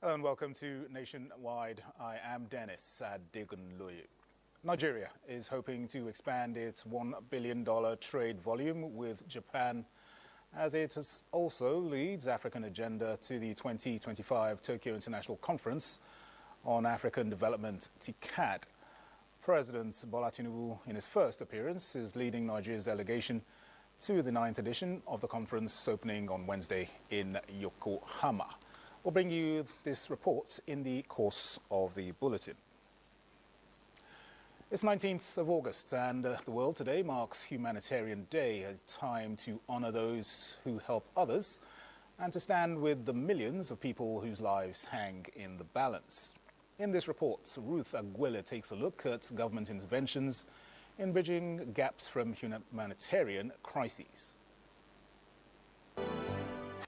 Hello and welcome to Nationwide. I am Dennis Adegunloye. Nigeria is hoping to expand its $1 billion trade volume with Japan as it also leads African agenda to the 2025 Tokyo International Conference on African Development, TICAD. President Bola Tinubu, in his first appearance, is leading Nigeria's delegation to the 9th edition of the conference opening on Wednesday in Yokohama. We'll bring you this report in the course of the bulletin. It's 19th of August and the world today marks Humanitarian Day, a time to honor those who help others and to stand with the millions of people whose lives hang in the balance. In this report, Ruth Aguele takes a look at government interventions in bridging gaps from humanitarian crises.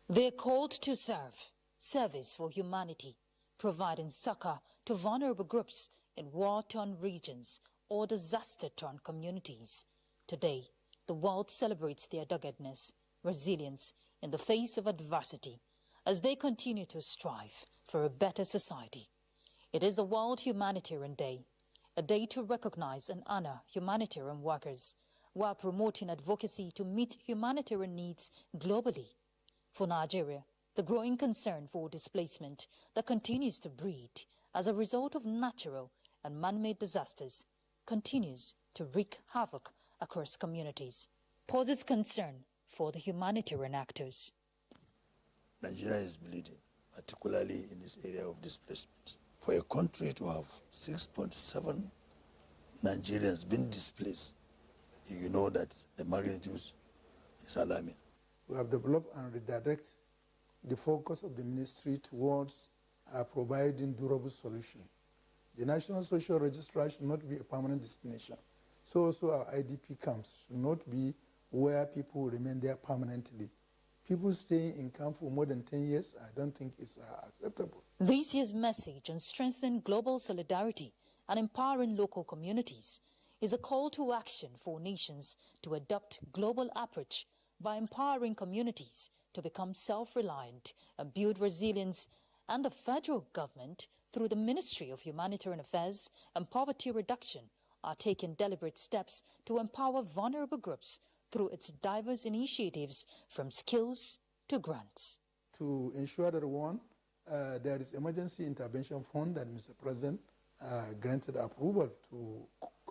They're called to serve. Service for humanity, providing succor to vulnerable groups in war-torn regions or disaster-torn communities. Today, the world celebrates their doggedness, resilience in the face of adversity, as they continue to strive for a better society. It is the World Humanitarian Day, a day to recognize and honor humanitarian workers while promoting advocacy to meet humanitarian needs globally. For Nigeria, the growing concern for displacement that continues to breed as a result of natural and man-made disasters continues to wreak havoc across communities, poses concern for the humanitarian actors. Nigeria is bleeding, particularly in this area of displacement. For a country to have 6.7 Nigerians being displaced, you know that the magnitude is alarming. We have developed and redirected the focus of the ministry towards providing durable solutions. The National Social Registrar should not be a permanent destination. So also our IDP camps should not be where people remain there permanently. People staying in camp for more than 10 years, I don't think is acceptable. This year's message on strengthening global solidarity and empowering local communities is a call to action for nations to adopt global approach by empowering communities to become self-reliant and build resilience, and the federal government, through the Ministry of Humanitarian Affairs and Poverty Reduction, are taking deliberate steps to empower vulnerable groups through its diverse initiatives from skills to grants. To ensure that, one, there is emergency intervention fund that Mr. President granted approval to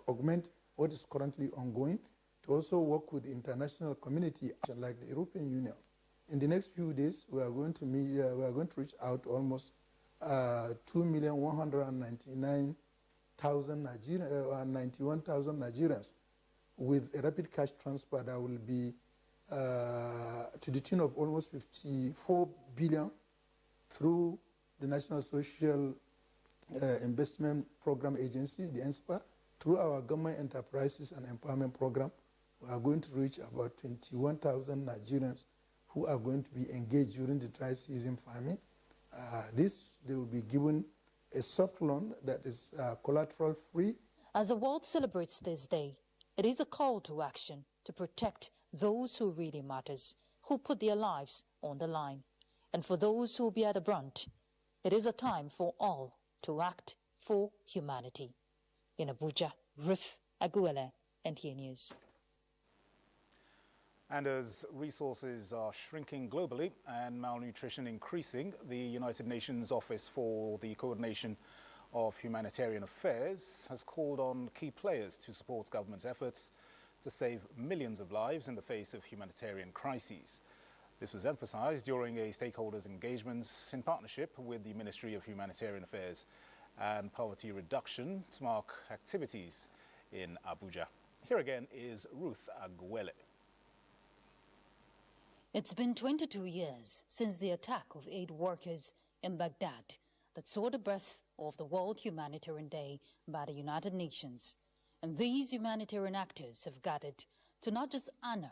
augment what is currently ongoing, to also work with the international community like the European Union. In the next few days, we are going to reach out to almost 2,199,000 91,000 Nigerians with a rapid cash transfer that will be to the tune of almost 54 billion through the National Social Investment Program Agency, the NSPA, through our government enterprises and empowerment program. We are going to reach about 21,000 Nigerians who are going to be engaged during the dry season farming. They will be given a soft loan that is collateral free. As the world celebrates this day, it is a call to action to protect those who really matters, who put their lives on the line. And for those who bear the brunt, it is a time for all to act for humanity. In Abuja, Ruth Aguele, NTA News. And as resources are shrinking globally and malnutrition increasing, the United Nations Office for the Coordination of Humanitarian Affairs has called on key players to support government efforts to save millions of lives in the face of humanitarian crises. This was emphasized during a stakeholders' engagements in partnership with the Ministry of Humanitarian Affairs and Poverty Reduction to mark activities in Abuja. Here again is Ruth Aguele. It's been 22 years since the attack of aid workers in Baghdad that saw the birth of the World Humanitarian Day by the United Nations. And these humanitarian actors have gathered to not just honor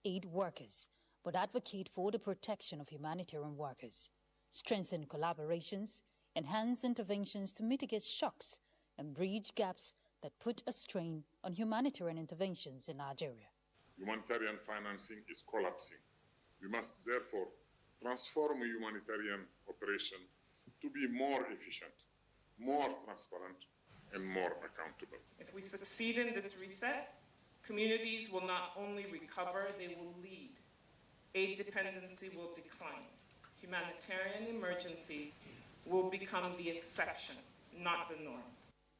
aid workers, but advocate for the protection of humanitarian workers, strengthen collaborations, enhance interventions to mitigate shocks, and bridge gaps that put a strain on humanitarian interventions in Nigeria. Humanitarian financing is collapsing. We must therefore transform a humanitarian operation to be more efficient, more transparent, and more accountable. If we succeed in this reset, communities will not only recover, they will lead. Aid dependency will decline. Humanitarian emergencies will become the exception, not the norm.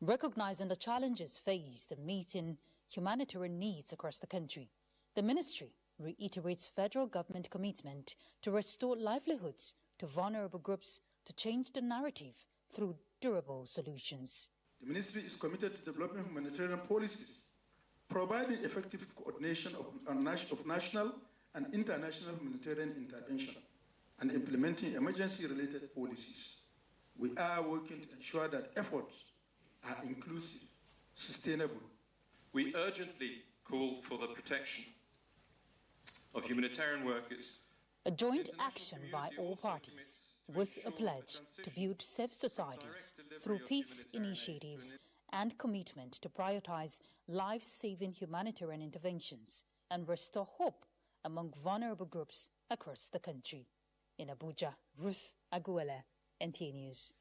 Recognizing the challenges faced in meeting humanitarian needs across the country, the ministry reiterates federal government commitment to restore livelihoods to vulnerable groups to change the narrative through durable solutions. The ministry is committed to developing humanitarian policies, providing effective coordination of national and international humanitarian intervention, and implementing emergency-related policies. We are working to ensure that efforts are inclusive, sustainable. We urgently call for the protection of humanitarian workers. A joint action by all parties, with a pledge to build safe societies through peace initiatives and commitment to prioritize life-saving humanitarian interventions and restore hope among vulnerable groups across the country. In Abuja, Ruth Aguele, NTA News.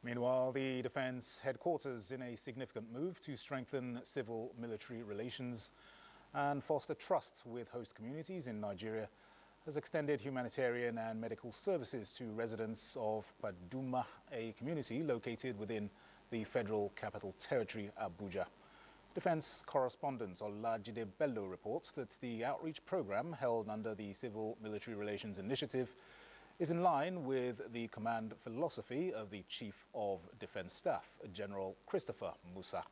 Meanwhile, the Defence Headquarters, in a significant move to strengthen civil-military relations and foster trust with host communities in Nigeria, has extended humanitarian and medical services to residents of Paduma, a community located within the Federal Capital Territory, Abuja. Defence correspondent Olajide Bello reports that the outreach programme held under the Civil-Military Relations Initiative is in line with the command philosophy of the Chief of Defence Staff, General Christopher Musa.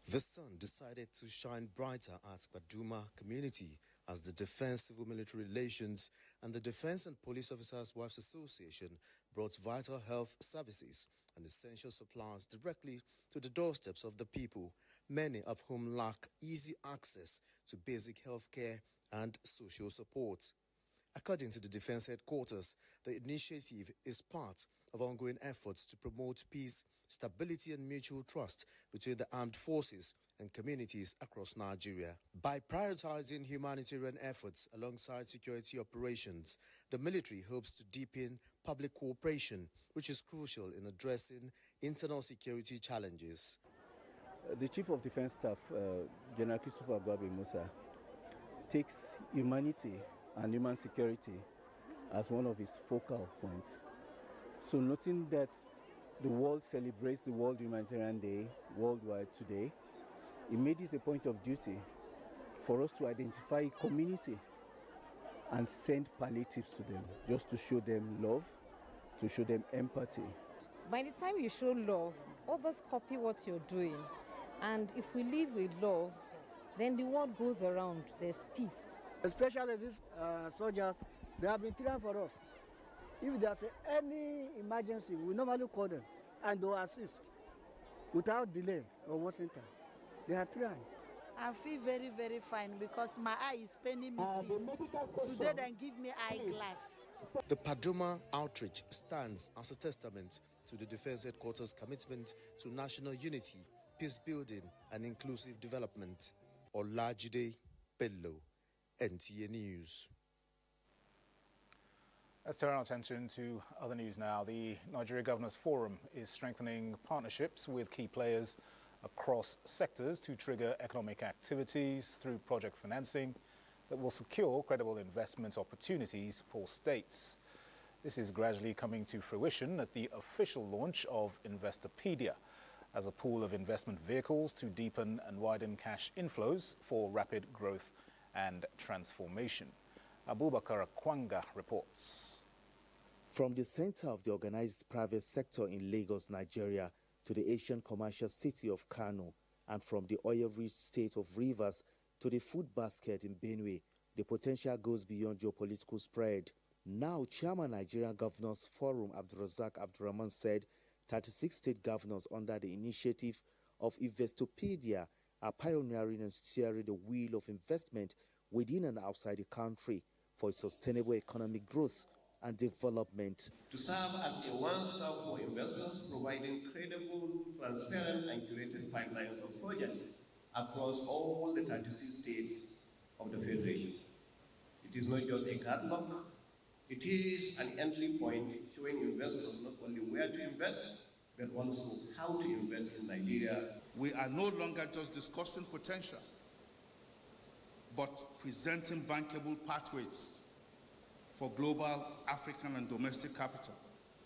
The sun decided to shine brighter at Paduma community as the Defence Civil Military Relations and the Defence and Police Officers Wives Association brought vital health services and essential supplies directly to the doorsteps of the people, many of whom lack easy access to basic health care and social support. According to the Defence Headquarters, the initiative is part of ongoing efforts to promote peace, stability and mutual trust between the armed forces and communities across Nigeria. By prioritizing humanitarian efforts alongside security operations, the military hopes to deepen public cooperation, which is crucial in addressing internal security challenges. The Chief of Defence Staff, General Christopher Musa, takes humanity and human security as one of his focal points. So noting that the world celebrates the World Humanitarian Day worldwide today, he made it a point of duty for us to identify a community and send palliatives to them, just to show them love, to show them empathy. By the time you show love, others copy what you're doing. And if we live with love, then the world goes around, there's peace. Especially these soldiers, they have been trying for us. If there's any emergency, we normally call them and they'll assist without delay or wasting time. They are trying. I feel very, very fine because my eye is paining me. Today they give me eyeglass. The Paduma outreach stands as a testament to the Defence Headquarters' commitment to national unity, peace building and inclusive development. Olajide Bello, NTA News. Let's turn our attention to other news now. The Nigeria Governors Forum is strengthening partnerships with key players across sectors to trigger economic activities through project financing that will secure credible investment opportunities for states. This is gradually coming to fruition at the official launch of Investopedia as a pool of investment vehicles to deepen and widen cash inflows for rapid growth and transformation. Abubakar Akwanga reports. From the center of the organized private sector in Lagos, Nigeria, to the Asian commercial city of Kano, and from the oil-rich state of Rivers to the food basket in Benue, the potential goes beyond geopolitical spread. Now, Chairman Nigerian Governors Forum Abdulrazak Abdurrahman said 36 state governors under the initiative of Investopedia are pioneering and steering the wheel of investment within and outside the country for sustainable economic growth and development. To serve as a one-stop for investors, providing credible, transparent, and curated pipelines of projects across all the 36 states of the Federation. It is not just a catalog, It is an entry point showing investors not only where to invest, but also how to invest in Nigeria. We are no longer just discussing potential, but presenting bankable pathways for global, African, and domestic capital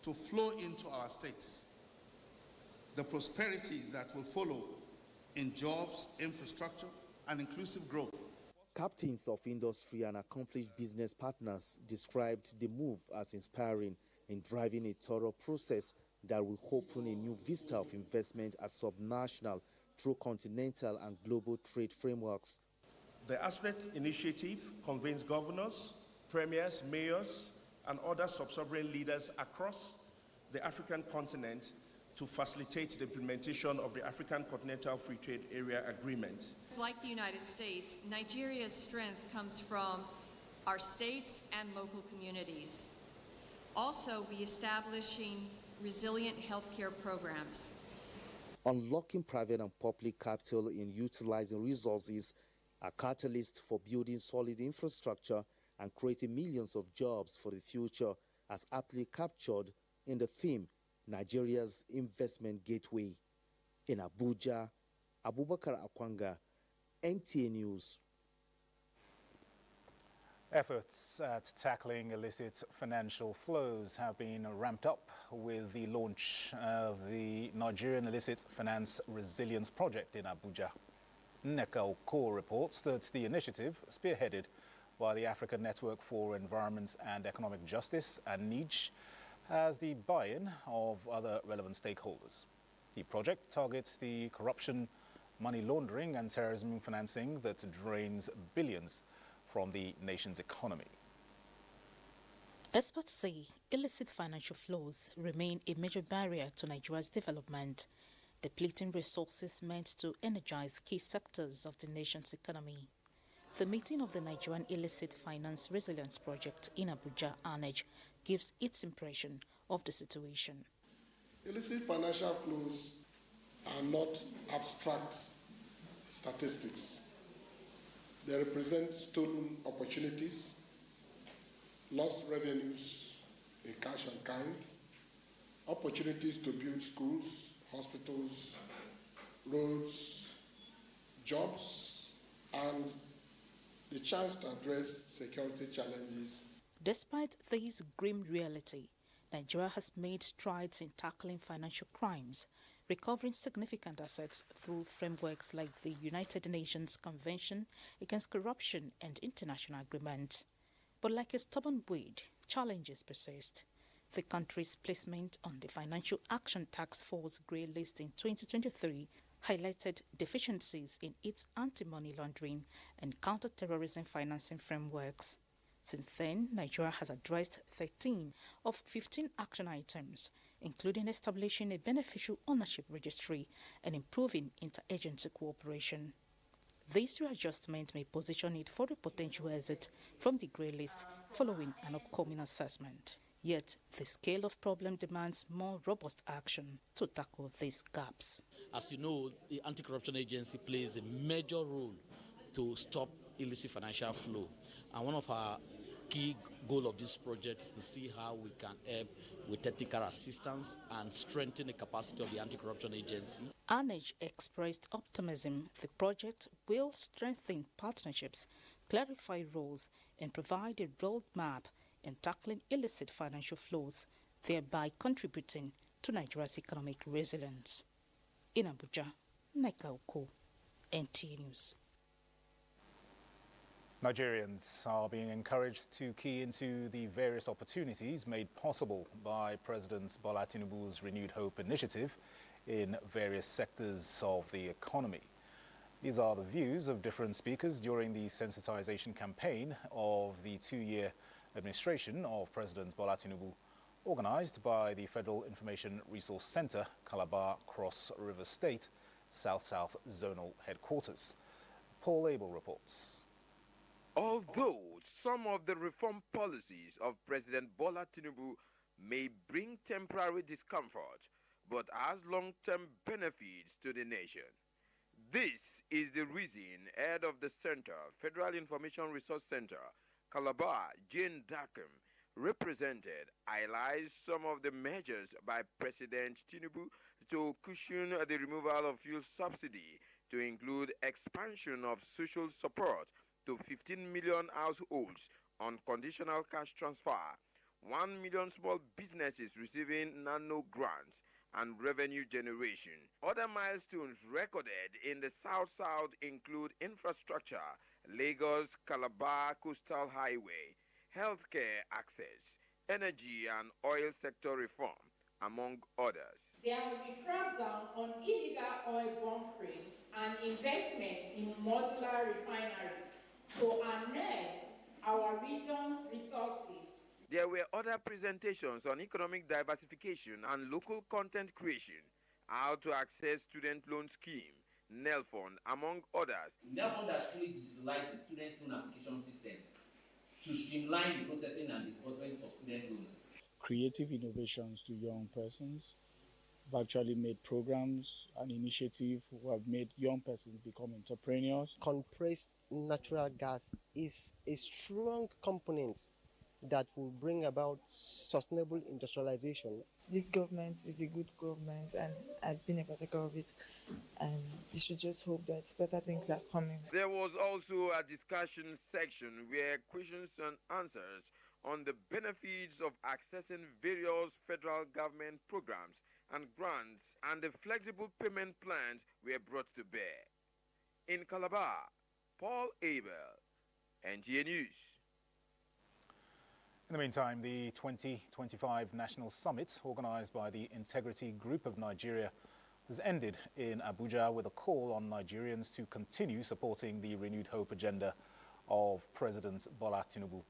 to flow into our states. The prosperity that will follow in jobs, infrastructure, and inclusive growth. Captains of industry and accomplished business partners described the move as inspiring in driving a thorough process that will open a new vista of investment at subnational, through continental and global trade frameworks. The Aspect Initiative convenes governors, premiers, mayors, and other sub-sovereign leaders across the African continent to facilitate the implementation of the African Continental Free Trade Area Agreement. Like the United States, Nigeria's strength comes from our states and local communities. Also, we establishing resilient healthcare programs. Unlocking private and public capital in utilizing resources, a catalyst for building solid infrastructure and creating millions of jobs for the future, as aptly captured in the theme Nigeria's Investment Gateway. In Abuja, Abubakar Akwanga, NTA News. Efforts at tackling illicit financial flows have been ramped up with the launch of the Nigerian Illicit Finance Resilience Project in Abuja. NECA reports that the initiative, spearheaded by the African Network for Environment and Economic Justice and NIJ, has the buy-in of other relevant stakeholders. The project targets the corruption, money laundering and terrorism financing that drains billions from the nation's economy. Experts say illicit financial flows remain a major barrier to Nigeria's development, depleting resources meant to energize key sectors of the nation's economy. The meeting of the Nigerian Illicit Finance Resilience Project in Abuja, NIJ, gives its impression of the situation. Illicit financial flows are not abstract statistics. They represent stolen opportunities, lost revenues in cash and kind, opportunities to build schools, hospitals, roads, jobs, and the chance to address security challenges. Despite this grim reality, Nigeria has made strides in tackling financial crimes, recovering significant assets through frameworks like the United Nations Convention Against Corruption and international agreements. But like a stubborn weed, challenges persist. The country's placement on the Financial Action Task Force grey list in 2023 highlighted deficiencies in its anti-money laundering and counter-terrorism financing frameworks. Since then, Nigeria has addressed 13 of 15 action items, including establishing a beneficial ownership registry and improving interagency cooperation. This readjustment may position it for a potential exit from the grey list following an upcoming assessment. Yet, the scale of problem demands more robust action to tackle these gaps. As you know, the Anti-Corruption Agency plays a major role to stop illicit financial flow. And one of our key goal of this project is to see how we can help with technical assistance and strengthen the capacity of the Anti-Corruption Agency. NIJ expressed optimism the project will strengthen partnerships, clarify roles, and provide a roadmap in tackling illicit financial flows, thereby contributing to Nigeria's economic resilience. In Abuja, Neka Oko, NTA News. Nigerians are being encouraged to key into the various opportunities made possible by President Bola Tinubu's Renewed Hope initiative in various sectors of the economy. These are the views of different speakers during the sensitization campaign of the two-year administration of President Bola Tinubu, organized by the Federal Information Resource Center, Calabar, Cross River State, South-South Zonal Headquarters. Paul Abel reports. Although some of the reform policies of President Bola Tinubu may bring temporary discomfort, but has long-term benefits to the nation. This is the reason head of the center, Federal Information Resource Center, Calabar, Jane Darkham, represented highlights some of the measures by President Tinubu to cushion the removal of fuel subsidy, to include expansion of social support to 15 million households on conditional cash transfer, 1 million small businesses receiving nano grants, and revenue generation. Other milestones recorded in the South-South include infrastructure, Lagos-Calabar Coastal Highway, healthcare access, energy and oil sector reform, among others. There will be crackdown on illegal oil bunkering and investment in modular refineries to harness our region's resources. There were other presentations on economic diversification and local content creation, how to access student loan scheme, NELFund, among others. NELFund has truly digitalized the student loan application system to streamline the processing and disbursement of student loans. Creative innovations to young persons. We've actually made programs and initiatives who have made young persons become entrepreneurs. Compressed natural gas is a strong component that will bring about sustainable industrialization. This government is a good government and I've been a partaker of it, and we should just hope that better things are coming. There was also a discussion section where questions and answers on the benefits of accessing various federal government programs and grants and the flexible payment plans were brought to bear. In Calabar, Paul Abel, NTA News. In the meantime, the 2025 National Summit, organized by the Integrity Group of Nigeria, has ended in Abuja with a call on Nigerians to continue supporting the renewed hope agenda of President Bola Tinubu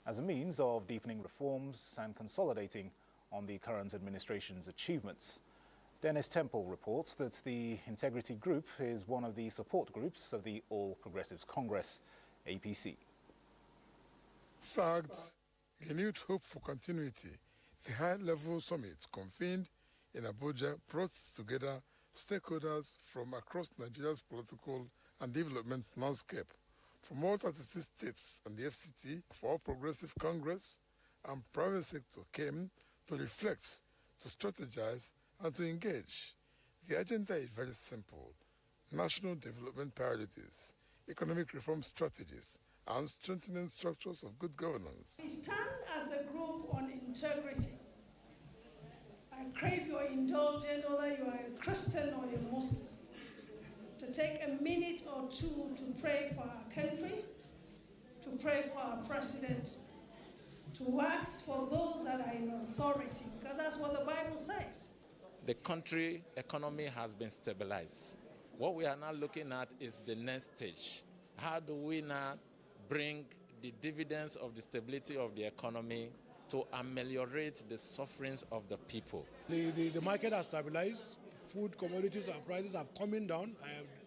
as a means of deepening reforms and consolidating on the current administration's achievements. Dennis Temple reports that the Integrity Group is one of the support groups of the All Progressives Congress, APC. Fact. Renewed hope for continuity. The high-level summit convened in Abuja brought together stakeholders from across Nigeria's political and development landscape, from all 36 states and the FCT, for All Progressive Congress and private sector came to reflect, to strategize, and to engage. The agenda is very simple: national development priorities, economic reform strategies, and strengthening structures of good governance. We stand as a group on integrity. I crave your indulgence, whether you are a Christian or a Muslim, to take a minute or two to pray for our country, to pray for our president, to ask for those that are in authority, because that's what the Bible says. The country economy has been stabilized. What we are now looking at is the next stage. How do we now bring the dividends of the stability of the economy to ameliorate the sufferings of the people? The market has stabilized. Food commodities and prices have coming down.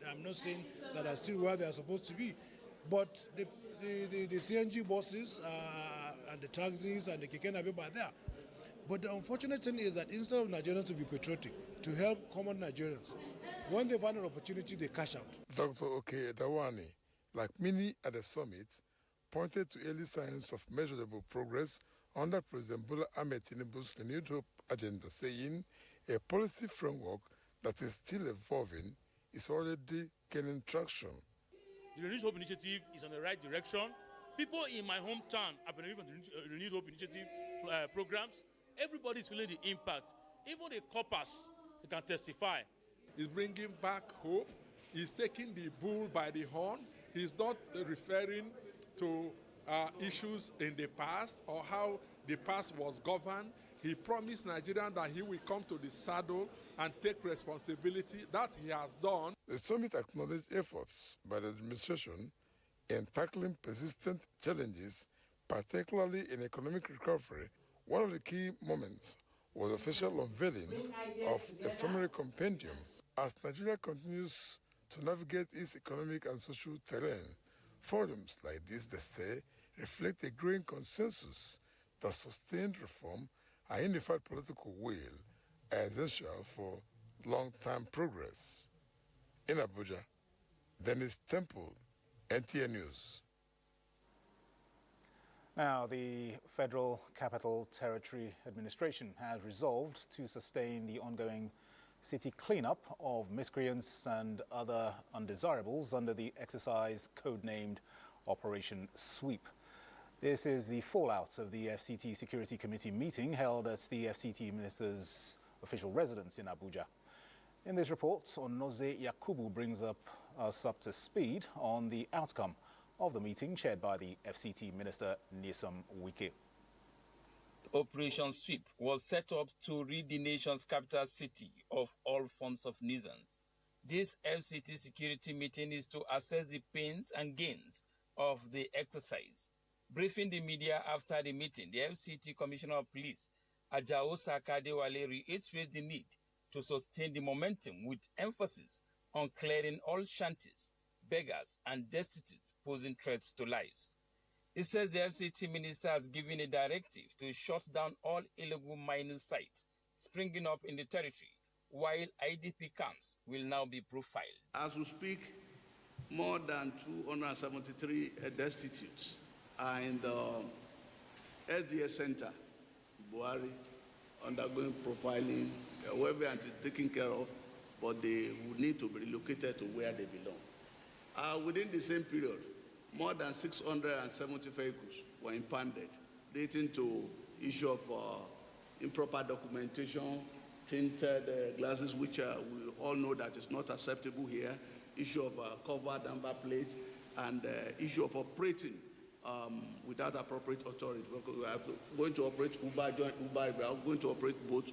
I'm not saying that are still where they are supposed to be, but the CNG buses and the taxis and the keke napep are there. But the unfortunate thing is that instead of Nigerians to be patriotic, to help common Nigerians, when they find an opportunity, they cash out. Dr. Oke Dawani, like many at the summit, pointed to early signs of measurable progress under President Bola Ahmed Tinubu's renewed hope agenda, saying a policy framework that is still evolving is already gaining traction. The Renewed Hope Initiative is on the right direction. People in my hometown have been from the Renewed Hope Initiative programs. Everybody is feeling the impact. Even the coppers, they can testify. He's bringing back hope. He's taking the bull by the horn. He's not referring to issues in the past or how the past was governed. He promised Nigerians that he will come to the saddle and take responsibility. That he has done. The summit acknowledged efforts by the administration in tackling persistent challenges, particularly in economic recovery. One of the key moments was the official unveiling of a summary compendium. As Nigeria continues to navigate its economic and social terrain, forums like this, they say, reflect a growing consensus that sustained reform and unified political will are essential for long-term progress. In Abuja, Dennis Temple, NTA News. Now, the Federal Capital Territory Administration has resolved to sustain the ongoing city cleanup of miscreants and other undesirables under the exercise codenamed Operation Sweep. This is the fallout of the FCT Security Committee meeting held at the FCT Minister's official residence in Abuja. In this report, Onoze Yakubu brings us up to speed on the outcome of the meeting chaired by the FCT Minister Nyesom Wike. Operation Sweep was set up to rid the nation's capital city of all forms of nuisance. This FCT security meeting is to assess the pains and gains of the exercise. Briefing the media after the meeting, the FCT Commissioner of Police, Ajao Sakadewale, reiterated the need to sustain the momentum with emphasis on clearing all shanties, beggars, and destitute posing threats to lives. He says the FCT minister has given a directive to shut down all illegal mining sites springing up in the territory, while IDP camps will now be profiled. As we speak, more than 273 destitutes are in the SDS center, Buhari, undergoing profiling, where taken care of, but they will need to be relocated to where they belong. Within the same period, more than 670 vehicles were impounded, leading to issue of improper documentation, tinted glasses, which we all know that is not acceptable here, issue of covered number plate, and issue of operating without appropriate authority. We are going to operate Uber, join Uber, we are going to operate both,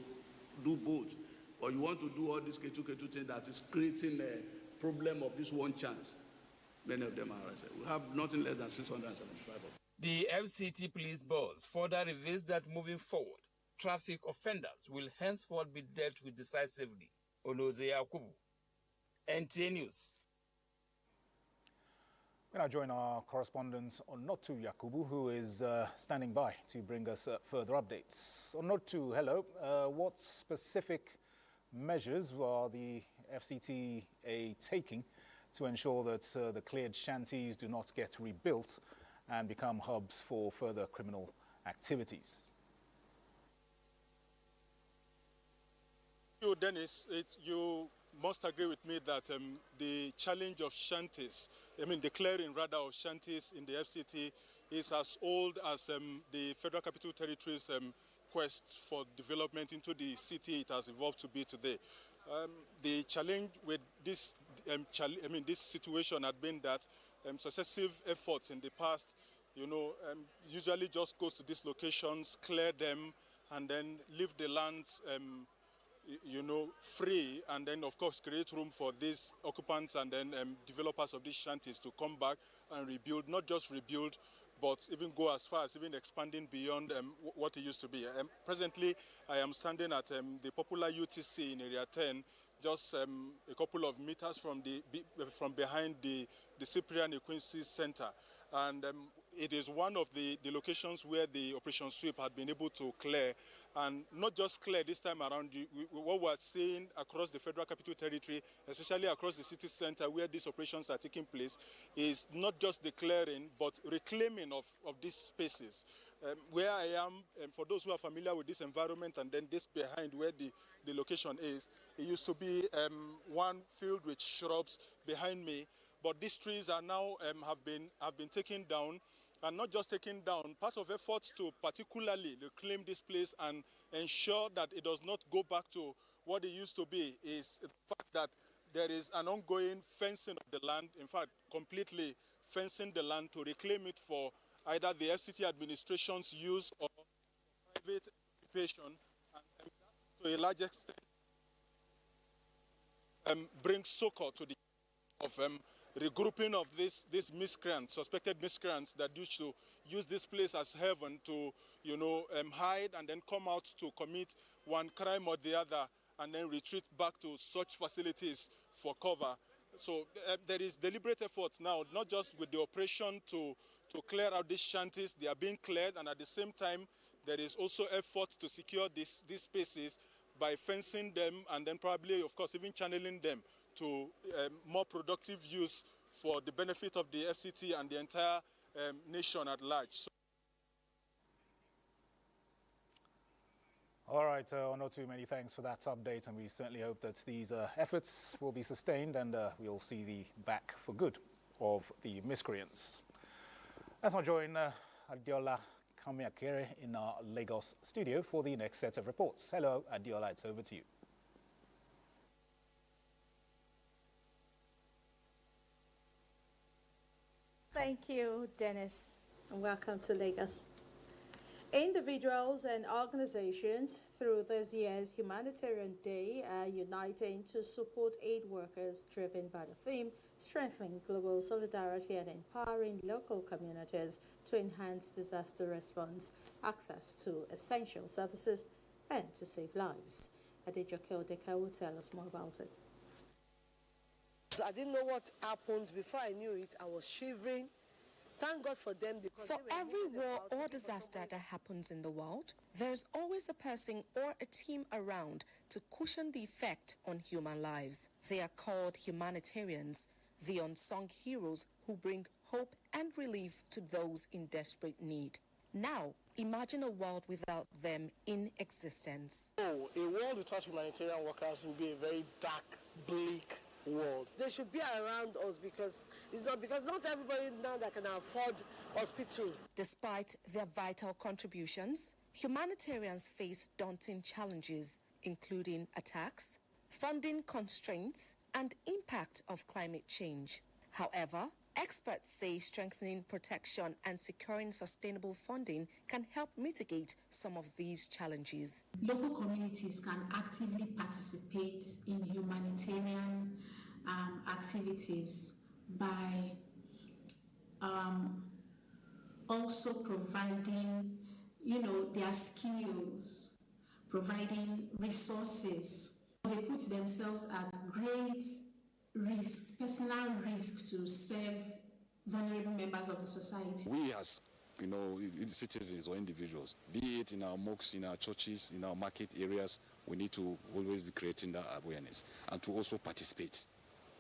do both. But you want to do all this K2 thing that is creating a problem of this one chance. Many of them are arrested. We have nothing less than 675 of them. The FCT police boss further reveals that moving forward, traffic offenders will henceforth be dealt with decisively. Onoze Yakubu, NTA News. We now join our correspondent Onotu Yakubu, who is standing by to bring us further updates. Onotu, hello. What specific measures are the FCTA taking to ensure that the cleared shanties do not get rebuilt and become hubs for further criminal activities? You, Dennis, you must agree with me that the challenge of shanties, the clearing rather of shanties in the FCT is as old as the Federal Capital Territory's quest for development into the city it has evolved to be today. The challenge with this this situation had been that successive efforts in the past, usually just goes to these locations, clear them, and then leave the lands, free, and then, of course, create room for these occupants and then developers of these shanties to come back and rebuild, not just rebuild, but even go as far as even expanding beyond what it used to be. Presently, I am standing at the popular UTC in Area 10, just a couple of meters from behind the Cyprian Equincy Center. And it is one of the locations where the Operation Sweep had been able to clear. And not just clear this time around, what we're seeing across the Federal Capital Territory, especially across the city center where these operations are taking place, is not just the clearing, but reclaiming of these spaces. Where I am, for those who are familiar with this environment, and then this behind where the location is, it used to be one filled with shrubs behind me, but these trees are now have been taken down, and not just taken down. Part of efforts to particularly reclaim this place and ensure that it does not go back to what it used to be is the fact that there is an ongoing fencing of the land, in fact, completely fencing the land to reclaim it for either the FCT administration's use or private occupation, and to a large extent bring succor to the of regrouping of these miscreants, suspected miscreants that used to use this place as heaven to, hide and then come out to commit one crime or the other and then retreat back to such facilities for cover. So there is deliberate efforts now, not just with the operation to clear out these shanties. They are being cleared, and at the same time, there is also effort to secure these spaces by fencing them and then probably, of course, even channeling them to more productive use for the benefit of the FCT and the entire nation at large. So All right, Onotu, many thanks for that update, and we certainly hope that these efforts will be sustained and we'll see the back for good of the miscreants. Let's now join Adiola Kamiakere in our Lagos studio for the next set of reports. Hello, Adiola, it's over to you. Thank you, Dennis, and welcome to Lagos. Individuals and organizations through this year's Humanitarian Day are uniting to support aid workers driven by the theme strengthening global solidarity and empowering local communities to enhance disaster response, access to essential services, and to save lives. Adejoke Odeka will tell us more about it. I didn't know what happened. Before I knew it, I was shivering. Thank God for them. Because for every war or disaster that happens in the world, there's always a person or a team around to cushion the effect on human lives. They are called humanitarians, the unsung heroes who bring hope and relief to those in desperate need. Now, imagine a world without them in existence. Oh, a world without humanitarian workers will be a very dark, bleak world. They should be around us because not everybody now that can afford hospital. Despite their vital contributions, humanitarians face daunting challenges, including attacks, funding constraints, and impact of climate change. However, experts say strengthening protection and securing sustainable funding can help mitigate some of these challenges. Local communities can actively participate in humanitarian activities by also providing, their skills, providing resources. They put themselves at great risk, personal risk, to serve vulnerable members of the society. We as citizens or individuals, be it in our mosques, in our churches, in our market areas, we need to always be creating that awareness and to also participate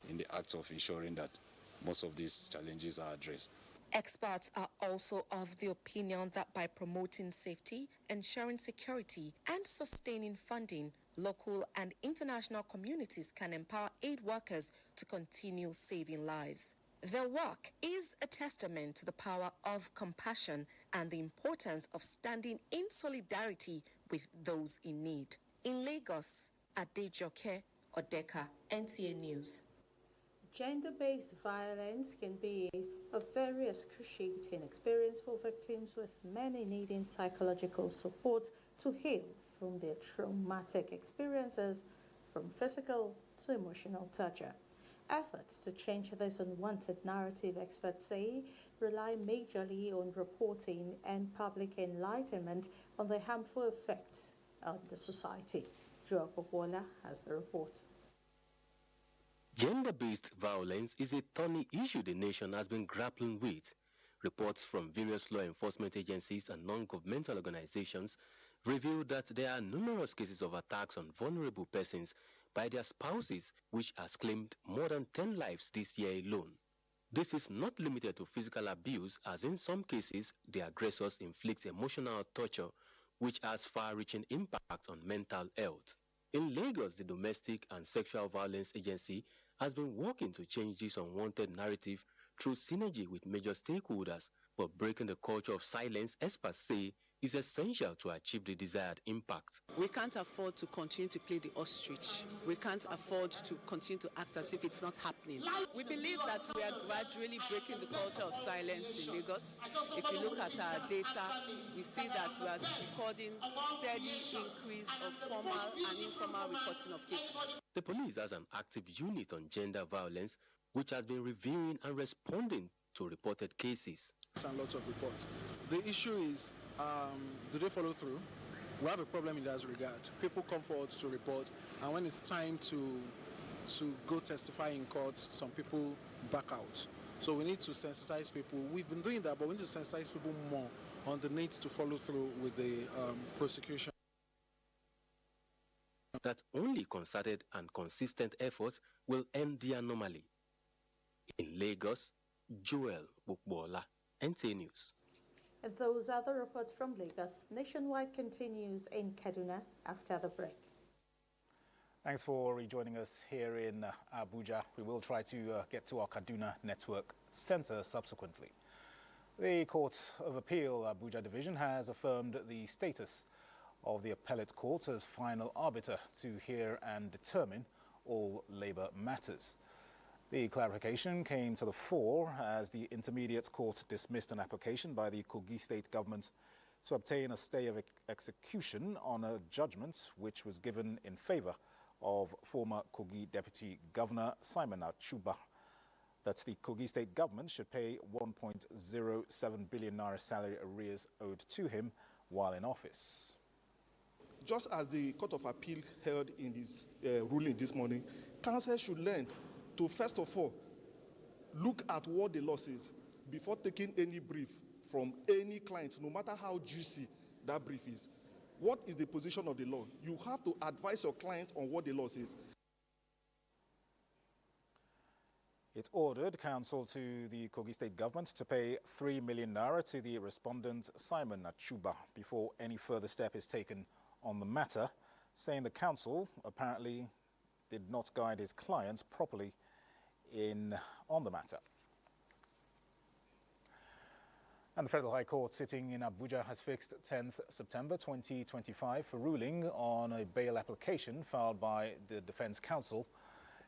in the acts of ensuring that most of these challenges are addressed. Experts are also of the opinion that by promoting safety, ensuring security, and sustaining funding, local and international communities can empower aid workers to continue saving lives. Their work is a testament to the power of compassion and the importance of standing in solidarity with those in need. In Lagos, Adejoke Odeka, NTA News. Gender-based violence can be a very excruciating experience for victims, with many needing psychological support to heal from their traumatic experiences, from physical to emotional torture. Efforts to change this unwanted narrative, experts say, rely majorly on reporting and public enlightenment on the harmful effects on the society. Joe Popola has the report. Gender-based violence is a thorny issue the nation has been grappling with. Reports from various law enforcement agencies and non-governmental organizations reveal that there are numerous cases of attacks on vulnerable persons by their spouses, which has claimed more than 10 lives this year alone. This is not limited to physical abuse, as in some cases, the aggressors inflict emotional torture, which has far-reaching impact on mental health. In Lagos, the Domestic and Sexual Violence Agency has been working to change this unwanted narrative through synergy with major stakeholders, but breaking the culture of silence, experts say, is essential to achieve the desired impact. We can't afford to continue to play the ostrich. We can't afford to continue to act as if it's not happening. We believe that we are gradually breaking the culture of silence in Lagos. If you look at our data, we see that we are recording steady increase of formal and informal reporting of cases. The police has an active unit on gender violence, which has been reviewing and responding to reported cases. And lots of reports. The issue is, do they follow through? We have a problem in that regard. People come forward to report, and when it's time to go testify in court, some people back out. So we need to sensitize people. We've been doing that, but we need to sensitize people more on the need to follow through with the prosecution. That only concerted and consistent efforts will end the anomaly. In Lagos, Joel Bukbola, NTA News. Those are the reports from Lagos. Nationwide continues in Kaduna after the break. Thanks for rejoining us here in Abuja. We will try to get to our Kaduna Network Center subsequently. The Court of Appeal Abuja Division has affirmed the status of the appellate court as final arbiter to hear and determine all labor matters. The clarification came to the fore as the Intermediate Court dismissed an application by the Kogi State government to obtain a stay of execution on a judgment which was given in favor of former Kogi Deputy Governor Simon Achuba, that the Kogi State government should pay 1.07 billion naira salary arrears owed to him while in office. Just as the Court of Appeal held in this ruling this morning, counsel should learn to, first of all, look at what the law says before taking any brief from any client, no matter how juicy that brief is. What is the position of the law? You have to advise your client on what the law says. It ordered counsel to the Kogi State government to pay 3 million naira to the respondent Simon Achuba before any further step is taken on the matter, saying the counsel apparently did not guide his clients properly on the matter. And the Federal High Court sitting in Abuja has fixed 10th September 2025 for ruling on a bail application filed by the Defense Counsel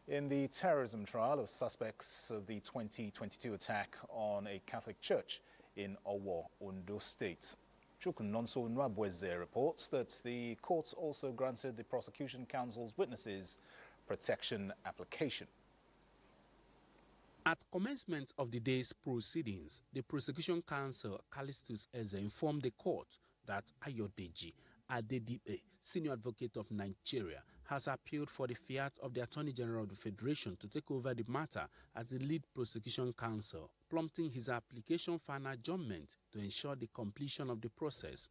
in the terrorism trial of suspects of the 2022 attack on a Catholic church in Owo, Ondo State. Chukwunonso Nwabweze reports that the court also granted the prosecution counsel's witnesses protection application. At commencement of the day's proceedings, the prosecution counsel Callistus Eze informed the court that Ayodeji Adedipe, senior advocate of Nigeria, has appealed for the fiat of the Attorney General of the Federation to take over the matter as the lead prosecution counsel, prompting his application for an adjournment to ensure the completion of the process.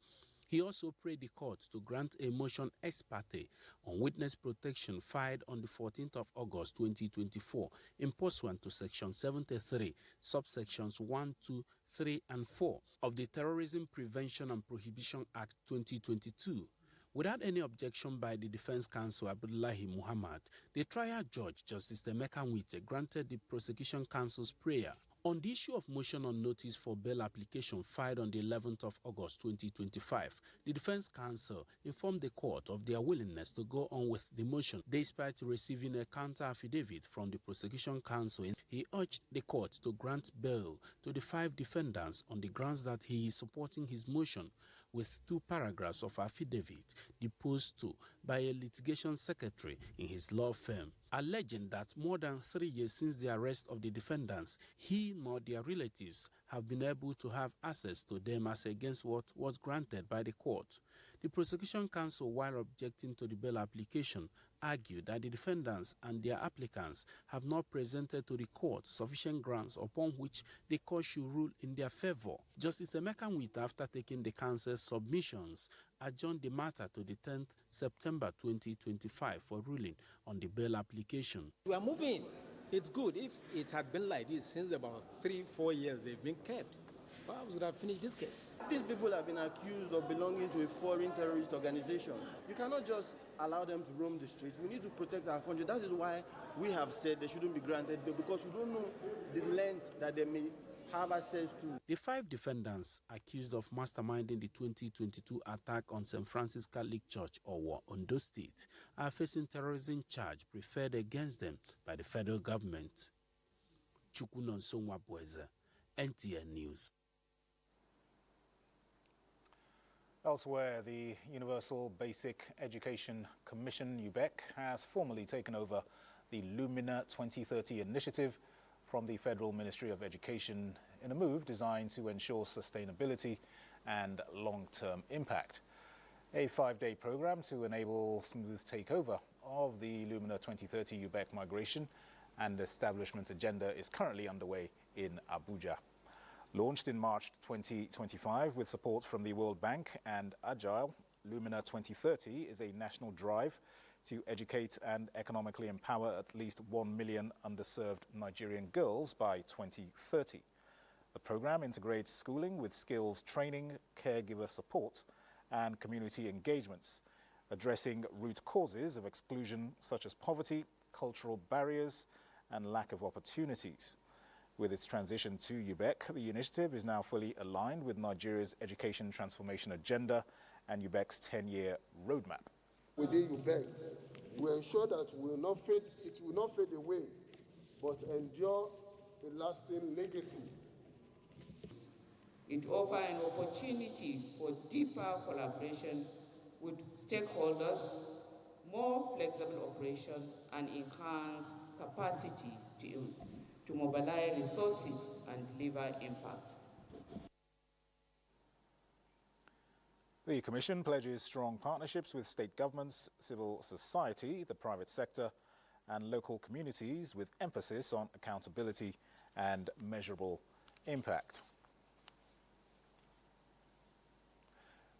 He also prayed the court to grant a motion ex parte on witness protection filed on the 14th of August 2024 in pursuant to Section 73, subsections 1, 2, 3, and 4 of the Terrorism Prevention and Prohibition Act 2022. Without any objection by the defense counsel Abdullahi Muhammad, the trial judge, Justice Emeka Nwite, granted the prosecution counsel's prayer. On the issue of motion on notice for bail application filed on the 11th of August 2025, the defense counsel informed the court of their willingness to go on with the motion despite receiving a counter affidavit from the prosecution counsel. He urged the court to grant bail to the 5 defendants on the grounds that he is supporting his motion with 2 paragraphs of affidavit deposed to by a litigation secretary in his law firm, alleging that more than 3 years since the arrest of the defendants, he nor their relatives have been able to have access to them as against what was granted by the court. The prosecution counsel, while objecting to the bail application, argued that the defendants and their applicants have not presented to the court sufficient grounds upon which the court should rule in their favor. Justice Emeka Nwite, after taking the counsel's submissions, adjourned the matter to the 10th September 2025 for ruling on the bail application. We are moving. It's good. If it had been like this since about 3-4 years they've been kept, perhaps we would have finished this case. These people have been accused of belonging to a foreign terrorist organization. You cannot just allow them to roam the streets. We need to protect our country. That is why we have said they shouldn't be granted bail, because we don't know the length that they may have access to. The 5 defendants accused of masterminding the 2022 attack on St. Francis Catholic Church, Owo, Ondo State, are facing terrorism charge preferred against them by the federal government. Chukwunonso Nwabweze, NTA News. Elsewhere, the Universal Basic Education Commission, UBEC, has formally taken over the Lumina 2030 initiative from the Federal Ministry of Education in a move designed to ensure sustainability and long-term impact. A 5-day program to enable smooth takeover of the Lumina 2030 UBEC migration and establishment agenda is currently underway in Abuja. Launched in March 2025 with support from the World Bank and Agile, Lumina 2030 is a national drive to educate and economically empower at least 1 million underserved Nigerian girls by 2030. The program integrates schooling with skills training, caregiver support, and community engagements, addressing root causes of exclusion such as poverty, cultural barriers, and lack of opportunities. With its transition to UBEC, the initiative is now fully aligned with Nigeria's education transformation agenda and UBEC's 10-year roadmap. Within UBEC, we ensure that it will not fade away, but endure a lasting legacy. It offers an opportunity for deeper collaboration with stakeholders, more flexible operation, and enhanced capacity to mobilize resources and deliver impact. The Commission pledges strong partnerships with state governments, civil society, the private sector, and local communities with emphasis on accountability and measurable impact.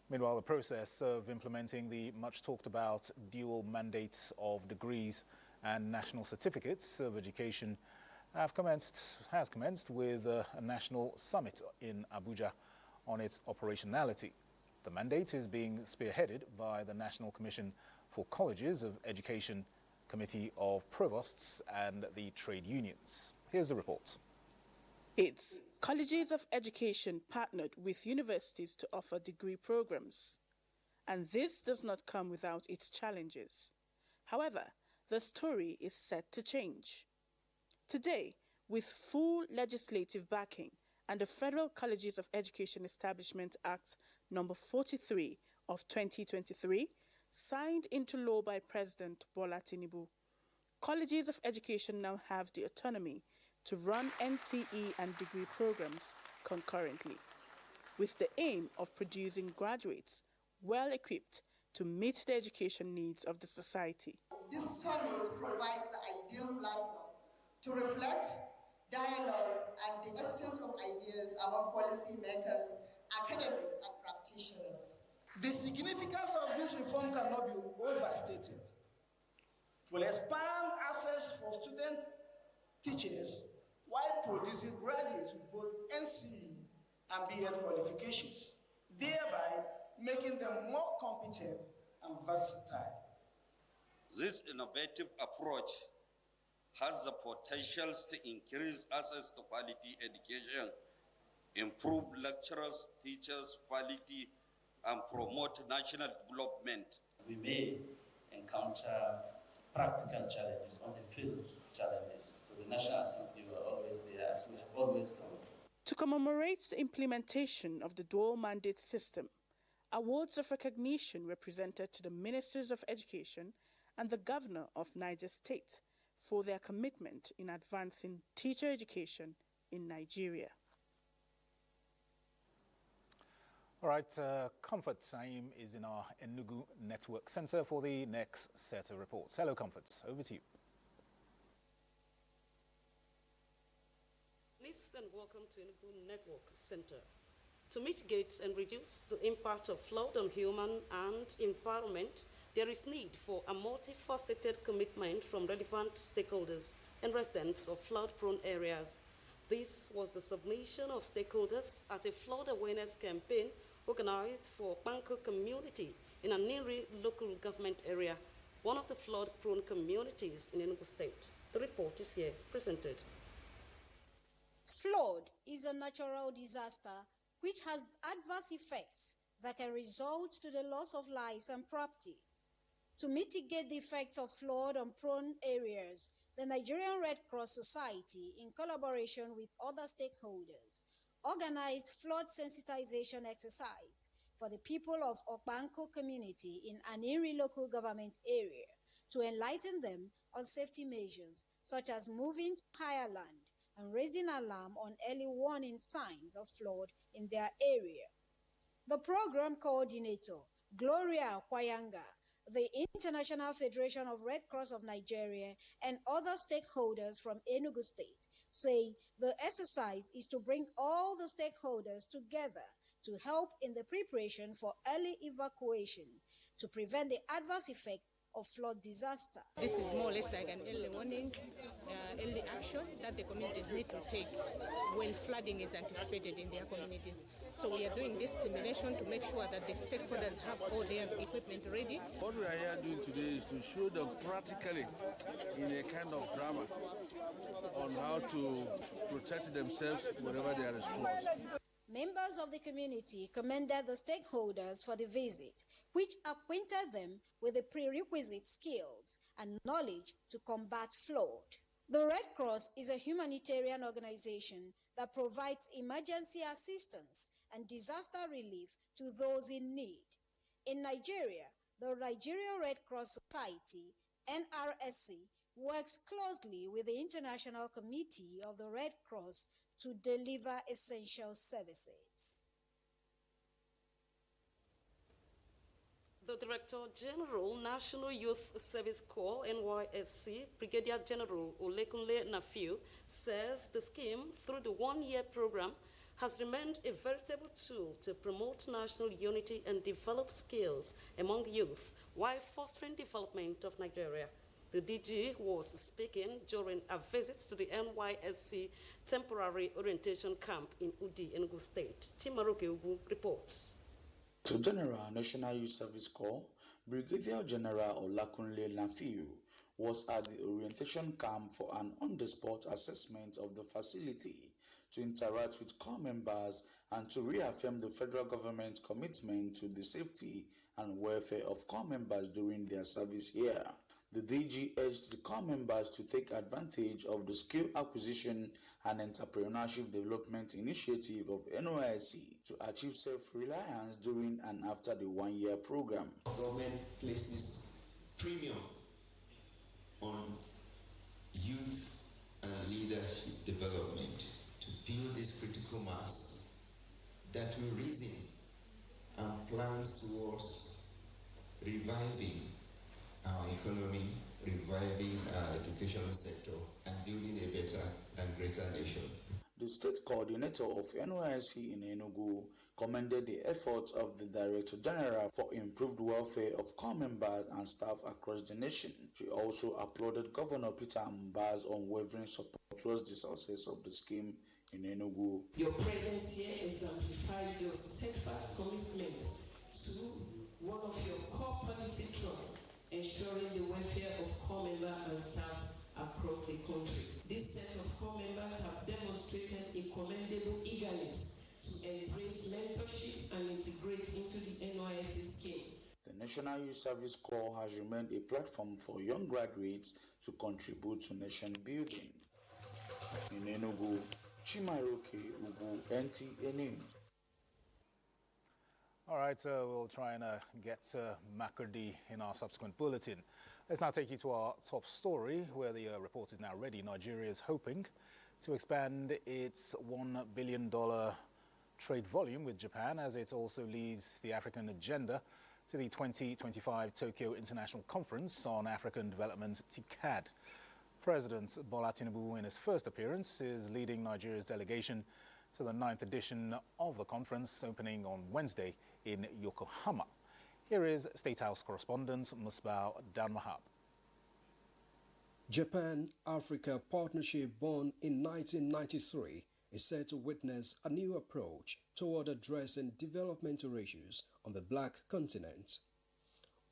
Meanwhile, the process of implementing the much talked about dual mandate of degrees and national certificates of education has commenced with a national summit in Abuja on its operationality. The mandate is being spearheaded by the National Commission for Colleges of Education Committee of Provosts and the trade unions. Here's the report. It's colleges of education partnered with universities to offer degree programs. And this does not come without its challenges. However, the story is set to change. Today, with full legislative backing and the Federal Colleges of Education Establishment Act No. 43 of 2023, signed into law by President Bola Tinubu, colleges of education now have the autonomy to run NCE and degree programs concurrently, with the aim of producing graduates well equipped to meet the education needs of the society. This summit provides the ideal platform to reflect, dialogue, and the exchange of ideas among policymakers, academics, and practitioners. The significance of this reform cannot be overstated. It will expand access for student teachers while producing graduates with both NCE and BEd qualifications, thereby making them more competent and versatile. This innovative approach has the potential to increase access to quality education, improve lecturers, teachers' quality, and promote national development. We may encounter practical challenges on the field challenges. For the National Assembly, we are always there, as we have always done. To commemorate the implementation of the dual mandate system, awards of recognition were presented to the Ministers of Education and the Governor of Niger State for their commitment in advancing teacher education in Nigeria. All right, Comfort Saim is in our Enugu Network Center for the next set of reports. Hello, Comfort. Over to you. Please and welcome to Enugu Network Center. To mitigate and reduce the impact of flood on human and environment, there is need for a multifaceted commitment from relevant stakeholders and residents of flood-prone areas. This was the submission of stakeholders at a flood awareness campaign organized for Banko community in a Niri local government area, one of the flood-prone communities in Enugu State. The report is here presented. Flood is a natural disaster which has adverse effects that can result to the loss of lives and property. To mitigate the effects of flood on prone areas, the Nigerian Red Cross Society, in collaboration with other stakeholders, organized flood sensitization exercise for the people of Okbanko community in Aniri local government area to enlighten them on safety measures such as moving to higher land and raising alarm on early warning signs of flood in their area. The program coordinator, Gloria Kwayanga, the International Federation of Red Cross of Nigeria, and other stakeholders from Enugu State say the exercise is to bring all the stakeholders together to help in the preparation for early evacuation to prevent the adverse effect of flood disaster. This is more or less like an early warning, early action that the communities need to take when flooding is anticipated in their communities. So we are doing this simulation to make sure that the stakeholders have all their equipment ready. What we are here doing today is to show them practically in a kind of drama on how to protect themselves whenever there is floods. Members of the community commended the stakeholders for the visit, which acquainted them with the prerequisite skills and knowledge to combat flood. The Red Cross is a humanitarian organization that provides emergency assistance and disaster relief to those in need. In Nigeria, the Nigerian Red Cross Society, NRSC, works closely with the International Committee of the Red Cross to deliver essential services. The Director General, National Youth Service Corps, NYSC, Brigadier General Olekunle Nafiu, says the scheme, through the one-year program, has remained a veritable tool to promote national unity and develop skills among youth while fostering development of Nigeria. The DG was speaking during a visit to the NYSC temporary orientation camp in Udi, Enugu State. Chimaroke Ugu reports. To General National Youth Service Corps, Brigadier General Olakunle Nafiu was at the orientation camp for an on-the-spot assessment of the facility to interact with corps members and to reaffirm the federal government's commitment to the safety and welfare of corps members during their service here. The DG urged the corps members to take advantage of the skill acquisition and entrepreneurship development initiative of NYSC to achieve self-reliance during and after the one-year program. Government places premium on youth and leadership development to build this critical mass that will reason and plans towards reviving our economy, reviving our educational sector, and building a better and greater nation. The state coordinator of NYSC in Enugu commended the efforts of the Director General for improved welfare of corps members and staff across the nation. She also applauded Governor Peter Mba's unwavering support towards the success of the scheme in Enugu. Your presence here exemplifies your steadfast commitment to one of your core policy trusts, ensuring the welfare of corps members and staff across the country. This set of corps members have demonstrated a commendable eagerness to embrace mentorship and integrate into the NYSC scheme. The National Youth Service Corps has remained a platform for young graduates to contribute to nation building. In Enugu, Chimaroke Ugu, NTA News. All right, we'll try and get Makurdi in our subsequent bulletin. Let's now take you to our top story, where the report is now ready. Nigeria is hoping to expand its $1 billion trade volume with Japan as it also leads the African agenda to the 2025 Tokyo International Conference on African Development, TICAD. President Bola Tinubu, in his first appearance, is leading Nigeria's delegation to the 9th edition of the conference, opening on Wednesday in Yokohama. Here is State House correspondent Musbah Danmahab. Japan-Africa partnership born in 1993 is set to witness a new approach toward addressing developmental issues on the Black continent.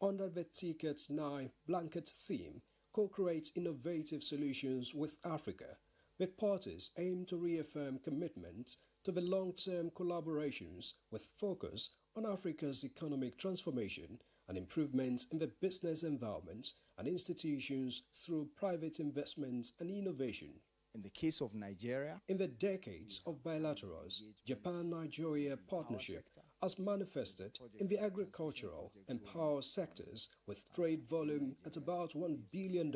Under the TICAD's 9 blanket theme, co-create innovative solutions with Africa, the parties aim to reaffirm commitment to the long-term collaborations with focus on Africa's economic transformation and improvements in the business environment and institutions through private investment and innovation. In the case of Nigeria, in the decades of bilaterals, Japan-Nigeria partnership has manifested in the agricultural and power sectors with trade volume at about $1 billion.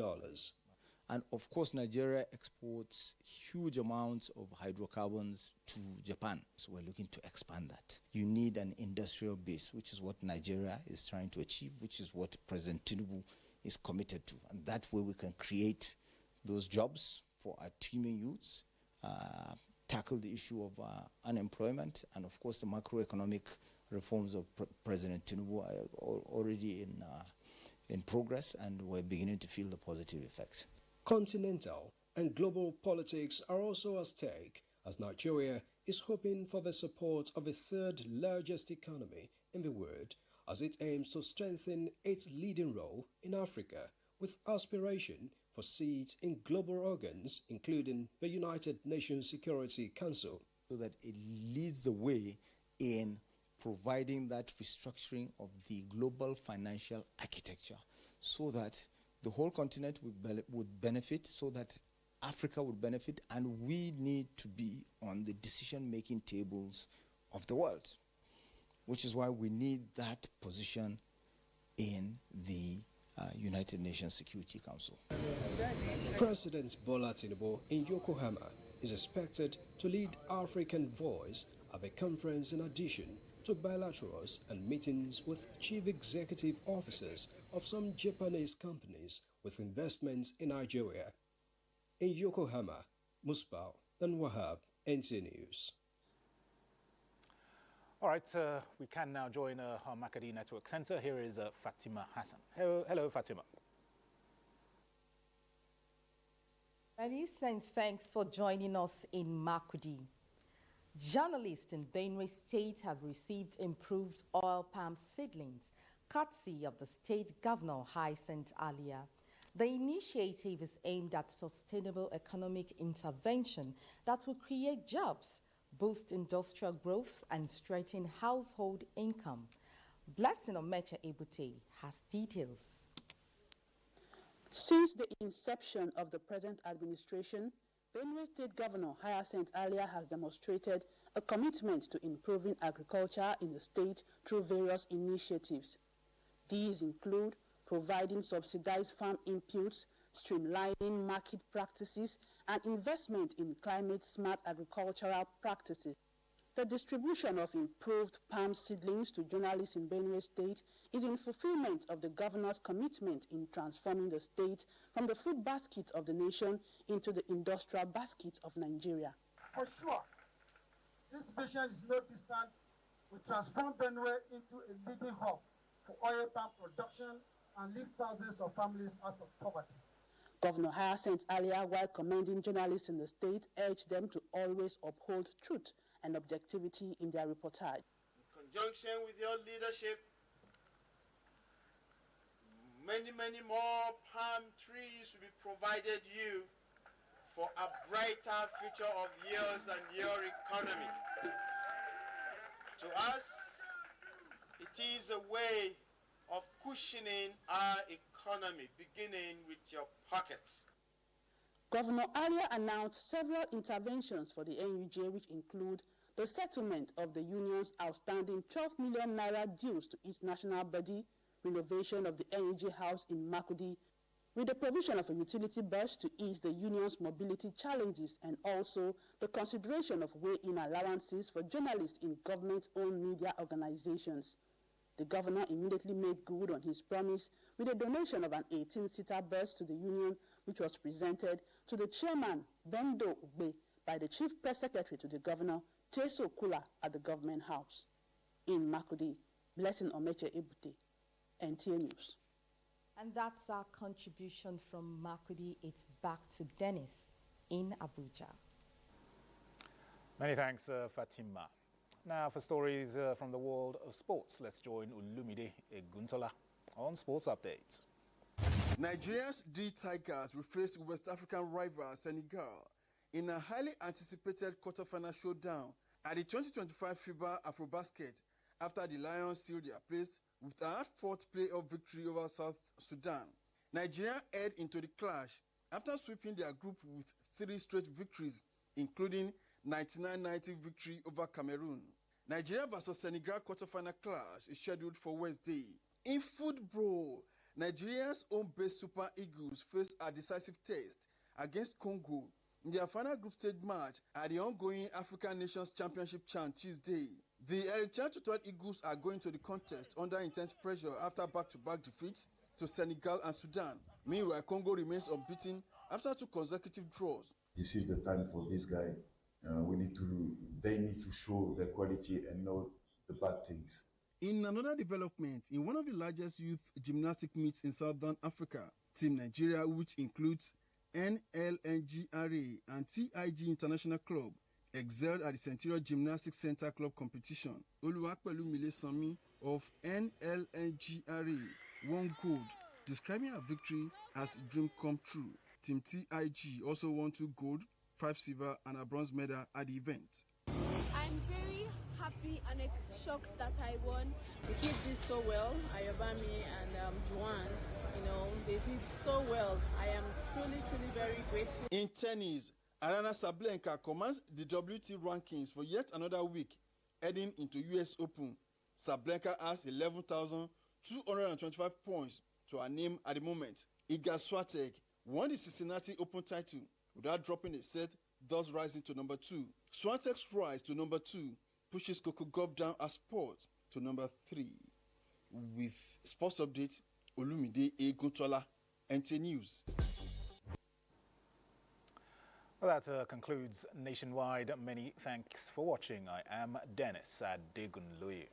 And of course, Nigeria exports huge amounts of hydrocarbons to Japan. So we're looking to expand that. You need an industrial base, which is what Nigeria is trying to achieve, which is what President Tinubu is committed to. And that way we can create those jobs for our teeming youths, tackle the issue of unemployment, and of course the macroeconomic reforms of President Tinubu are already in progress, and we're beginning to feel the positive effects. Continental and global politics are also at stake, as Nigeria is hoping for the support of the third largest economy in the world as it aims to strengthen its leading role in Africa with aspiration for seats in global organs, including the United Nations Security Council. So that it leads the way in providing that restructuring of the global financial architecture so that the whole continent would benefit, so that Africa would benefit, and we need to be on the decision-making tables of the world, which is why we need that position in the United Nations Security Council. President Bola Tinubu in Yokohama is expected to lead African Voice at the conference in addition to bilaterals and meetings with chief executive officers of some Japanese companies with investments in Nigeria. In Yokohama, Musbao and Wahab, NTA News. All right, we can now join our Makadi Network Center. Here is Fatima Hassan. Hello, Fatima. Dennis, and thanks for joining us in Makudi. Journalists in Benue State have received improved oil palm seedlings, courtesy of the state governor, Hyacinth Alia. The initiative is aimed at sustainable economic intervention that will create jobs, boost industrial growth, and strengthen household income. Blessing Omeche Ebute has details. Since the inception of the present administration, Benue State Governor Hyacinth Alia has demonstrated a commitment to improving agriculture in the state through various initiatives. These include providing subsidized farm inputs, streamlining market practices, and investment in climate-smart agricultural practices. The distribution of improved palm seedlings to journalists in Benue State is in fulfillment of the governor's commitment in transforming the state from the food basket of the nation into the industrial basket of Nigeria. For sure, this vision is no distant. We transform Benue into a leading hub for oil palm production and lift thousands of families out of poverty. Governor Hyacinth Alia, while commending journalists in the state, urged them to always uphold truth and objectivity in their reportage. In conjunction with your leadership, many more palm trees will be provided you for a brighter future of yours and your economy. To us, it is a way of cushioning our economy, beginning with your pockets. Governor Alia announced several interventions for the NUJ, which include the settlement of the union's outstanding 12 million naira dues to its national body, renovation of the NUJ house in Makudi, with the provision of a utility bus to ease the union's mobility challenges, and also the consideration of weigh-in allowances for journalists in government-owned media organizations. The governor immediately made good on his promise with a donation of an 18-seater bus to the union, which was presented to the chairman, Bendo Ugbe, by the chief press secretary to the governor, Teso Kula, at the government house. In Makudi, Blessing Omeche Ebute, NTA News. And that's our contribution from Makudi. It's back to Dennis in Abuja. Many thanks, Fatima. Now for stories from the world of sports, let's join Olumide Eguntola on Sports Update. Nigeria's D Tigers will face West African rival Senegal in a highly anticipated quarter-final showdown at the 2025 FIBA Afrobasket after the Lions sealed their place with a hard-fought playoff victory over South Sudan. Nigeria head into the clash after sweeping their group with 3 straight victories, including 99-90 victory over Cameroon. Nigeria vs Senegal quarter-final clash is scheduled for Wednesday. In football, Nigeria's home-based Super Eagles face a decisive test against Congo in their final group stage match at the ongoing African Nations Championship CHAN Tuesday. The Eritrean Total Eagles are going to the contest under intense pressure after back-to-back defeats to Senegal and Sudan. Meanwhile, Congo remains unbeaten after 2 consecutive draws. This is the time for this guy. They need to show their quality and know the bad things. In another development, in one of the largest youth gymnastic meets in Southern Africa, Team Nigeria, which includes NLNGRA and TIG International Club, excelled at the Centurion Gymnastics Center Club competition. Oluwapelu Milesami of NLNGRA won gold, describing her victory as a dream come true. Team TIG also won 2 gold, 5 silver and a bronze medal at the event. I'm very happy and shocked that I won. The kids did so well. Ayobami and Juan, they did so well. I am truly very grateful. In tennis, Arana Sablenka commands the WT rankings for yet another week, heading into US Open. Sablenka has 11,225 points to her name at the moment. Iga Swiatek won the Cincinnati Open title without dropping a set, thus rising to number 2. Swiatek's rise to number 2 pushes Coco Gauff down a spot to number 3. With sports update, Olumide Eguntola, NTA News. Well, that concludes Nationwide. Many thanks for watching. I am Dennis Adegunloye.